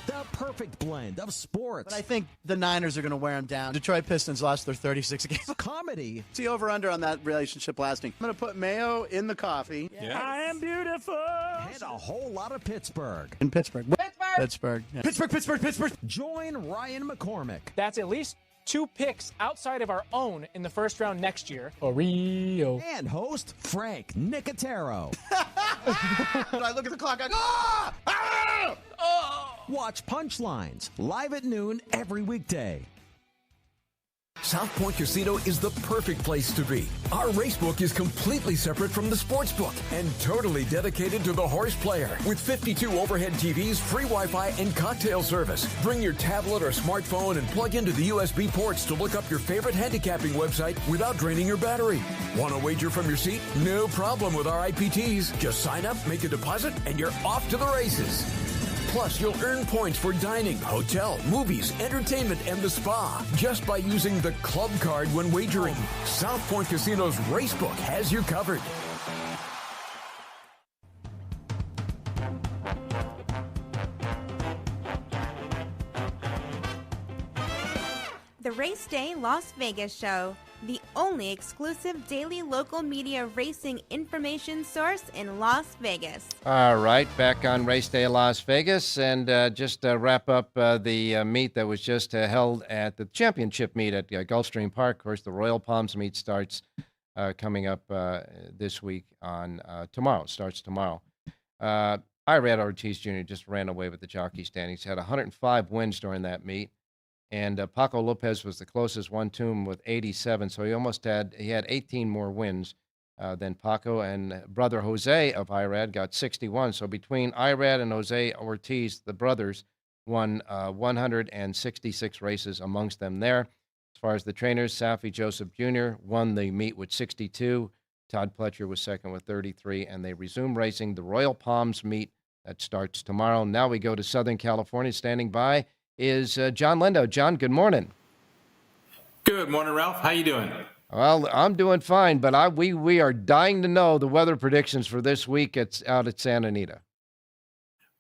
the perfect blend of sports. But I think the Niners are going to wear them down. Detroit Pistons lost their 36 games. Comedy. See over-under on that relationship lasting. I'm going to put mayo in the coffee. Yeah. I am beautiful. And a whole lot of Pittsburgh. In Pittsburgh. Pittsburgh. Yeah. Pittsburgh. Join Ryan McCormick. That's at least 2 picks outside of our own in the first round next year. Rio. And host Frank Nicotero. When I look at the clock, I go, ah! Ah! Oh! Watch Punchlines live at noon every weekday. South Point Casino is the perfect place to be. Our racebook is completely separate from the sportsbook and totally dedicated to the horse player. With 52 overhead TVs, free Wi-Fi, and cocktail service. Bring your tablet or smartphone and plug into the USB ports to look up your favorite handicapping website without draining your battery. Want to wager from your seat? No problem with our IPTs. Just sign up, make a deposit, and you're off to the races. Plus, you'll earn points for dining, hotel, movies, entertainment, and the spa just by using the club card when wagering. South Point Casino's Racebook has you covered. The Race Day Las Vegas Show, the only exclusive daily local media racing information source in Las Vegas. All right, back on Race Day Las Vegas, and just wrap up the meet that was just held at the championship meet at Gulfstream Park. Of course, the Royal Palms meet starts coming up this week on tomorrow. Starts tomorrow. Irad Ortiz Jr. just ran away with the jockey standings. Had 105 wins during that meet. And Paco Lopez was the closest one to him with 87, so he had 18 more wins than Paco. And brother Jose of Irad got 61. So between Irad and Jose Ortiz, the brothers won 166 races amongst them there. As far as the trainers, Safi Joseph Jr. won the meet with 62. Todd Pletcher was second with 33, and they resume racing the Royal Palms meet that starts tomorrow. Now we go to Southern California. Standing by is John Lindo. John, good morning. Good morning, Ralph. How you doing? Well, I'm doing fine, but we are dying to know the weather predictions for this week out at Santa Anita.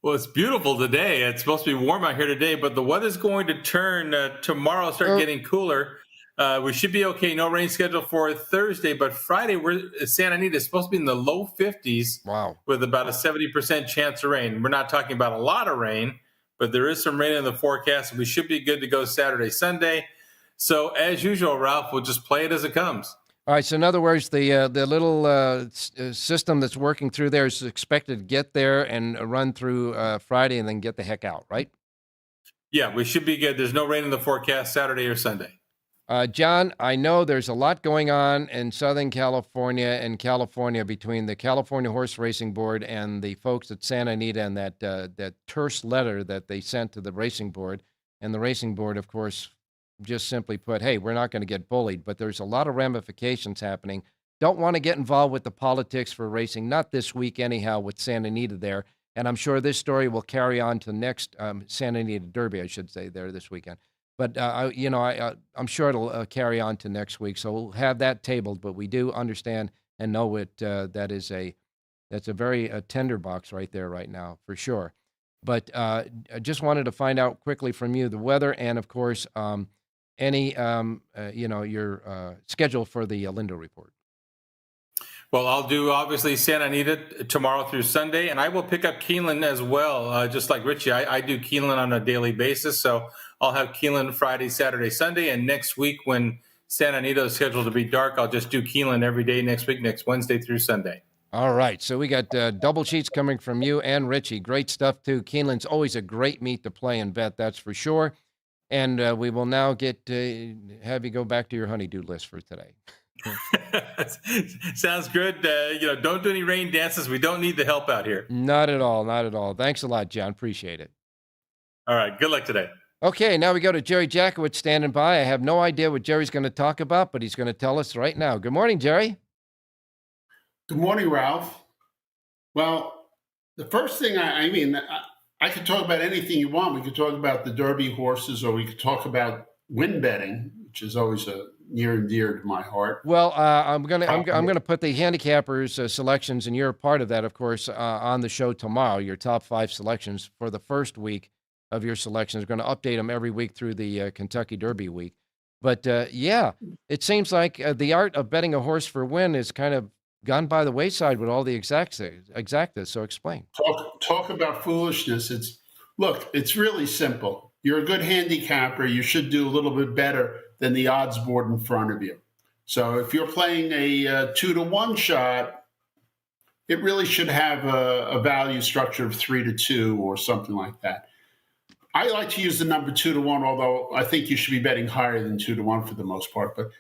Well, it's beautiful today. It's supposed to be warm out here today, but the weather's going to turn tomorrow, start getting cooler. We should be okay. No rain scheduled for Thursday, but Friday, Santa Anita is supposed to be in the low 50s. Wow. With about a 70% chance of rain. We're not talking about a lot of rain, but there is some rain in the forecast. We should be good to go Saturday, Sunday. So as usual, Ralph, we'll just play it as it comes. All right. So in other words, the little system that's working through there is expected to get there and run through Friday and then get the heck out, right? Yeah, we should be good. There's no rain in the forecast Saturday or Sunday. John, I know there's a lot going on in Southern California and California between the California Horse Racing Board and the folks at Santa Anita and that terse letter that they sent to the racing board. And the racing board, of course, just simply put, hey, we're not going to get bullied. But there's a lot of ramifications happening. Don't want to get involved with the politics for racing, not this week anyhow, with Santa Anita there. And I'm sure this story will carry on to next Santa Anita Derby, I should say, there this weekend. But, I'm sure it'll carry on to next week. So we'll have that tabled. But we do understand and know that's a very tender box right there right now, for sure. But I just wanted to find out quickly from you the weather and, of course, your schedule for the Lindo Report. Well, I'll do, obviously, Santa Anita tomorrow through Sunday, and I will pick up Keeneland as well. Just like Richie, I do Keeneland on a daily basis, so I'll have Keeneland Friday, Saturday, Sunday, and next week when Santa Anita is scheduled to be dark, I'll just do Keeneland every day next week, next Wednesday through Sunday. All right, so we got double sheets coming from you and Richie. Great stuff, too. Keeneland's always a great meet to play and bet, that's for sure. And we will now have you go back to your honeydew list for today. Sounds good. Don't do any rain dances. We don't need the help out here. Not at all. Not at all. Thanks a lot, John. Appreciate it. All right. Good luck today. Okay, now we go to Jerry Jackowitz standing by. I have no idea what Jerry's going to talk about, but he's going to tell us right now. Good morning, Jerry. Good morning, Ralph. Well, the first thing, I could talk about anything you want. We could talk about the Derby horses, or we could talk about win betting, which is always near and dear to my heart. Well, I'm gonna put the handicappers selections, and you're a part of that, of course, on the show tomorrow. Your top 5 selections for the first week of your selections. We're going to update them every week through the Kentucky Derby week. But it seems like the art of betting a horse for win is kind of gone by the wayside with all the exactas. So explain. Talk about foolishness. It's really simple. You're a good handicapper. You should do a little bit better than the odds board in front of you. So if you're playing a 2-to-1 shot, it really should have a value structure of 3-to-2 or something like that. I like to use the number 2-to-1, although I think you should be betting higher than 2-to-1 for the most part. But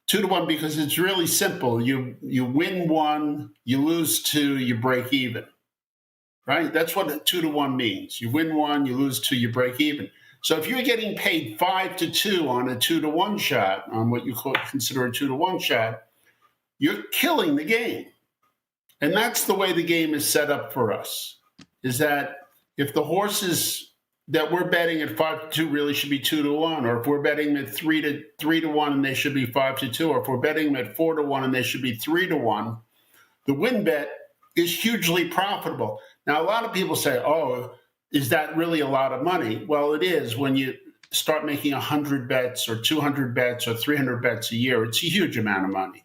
2-to-1 because it's really simple. You win 1, you lose 2, you break even. Right? That's what 2-to-1 means. You win 1, you lose 2, you break even. So if you're getting paid 5-to-2 on a 2-to-1 shot, on what you consider a 2-to-1 shot, you're killing the game. And that's the way the game is set up for us, is that if the horses that we're betting at 5-to-2 really should be 2-to-1, or if we're betting at 3-to-1 and they should be 5-to-2, or if we're betting them at 4-to-1 and they should be 3-to-1, the win bet is hugely profitable. Now, a lot of people say, oh, is that really a lot of money? Well, it is when you start making 100 bets or 200 bets or 300 bets a year. It's a huge amount of money.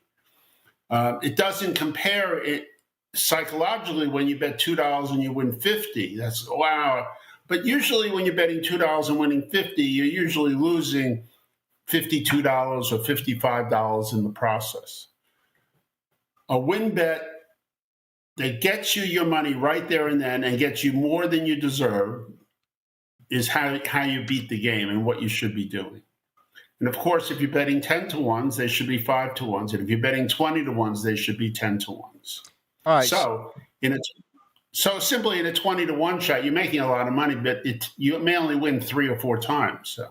It doesn't compare it psychologically when you bet $2 and you win 50. That's wow. But usually when you're betting $2 and winning 50, you're usually losing $52 or $55 in the process. A win bet that gets you your money right there and then and gets you more than you deserve is how you beat the game and what you should be doing. And of course, if you're betting 10-to-1s, they should be 5-to-1s. And if you're betting 20-to-1s, they should be 10-to-1s. All right. So simply in a 20-to-1 shot, you're making a lot of money, but you may only win 3 or 4 times. So.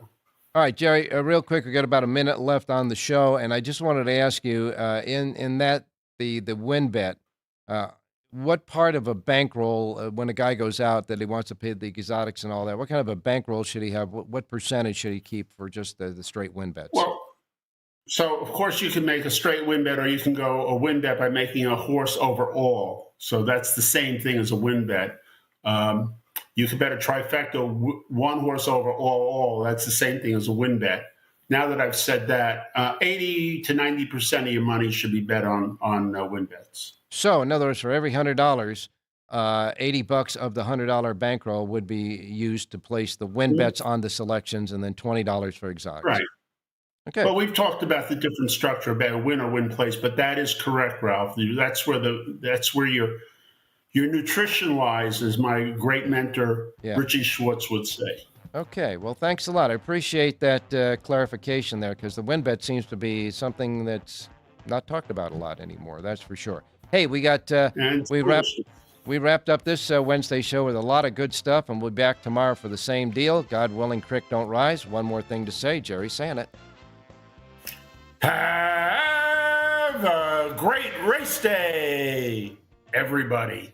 All right, Jerry, real quick, we got about a minute left on the show, and I just wanted to ask you, in that the win bet, what part of a bankroll, when a guy goes out that he wants to pay the exotics and all that, what kind of a bankroll should he have? What percentage should he keep for just the straight win bets? Well, so of course you can make a straight win bet, or you can go a win bet by making a horse over all. So that's the same thing as a win bet. You could bet a trifecta, 1 horse over all. That's the same thing as a win bet. Now that I've said that, 80 to 90% of your money should be bet on win bets. So, in other words, for every $100, $80 of the $100 bankroll would be used to place the win bets on the selections, and then $20 for exotics. Right. Okay. Well, we've talked about the different structure about a win or win place, but that is correct, Ralph. That's where your nutrition lies, as my great mentor Richie Schwartz would say. Okay, well, thanks a lot. I appreciate that clarification there, because the win bet seems to be something that's not talked about a lot anymore. That's for sure. Hey, we got we wrapped up this Wednesday show with a lot of good stuff, and we'll be back tomorrow for the same deal. God willing, Crick don't rise. One more thing to say, Jerry saying it. Have a great race day, everybody.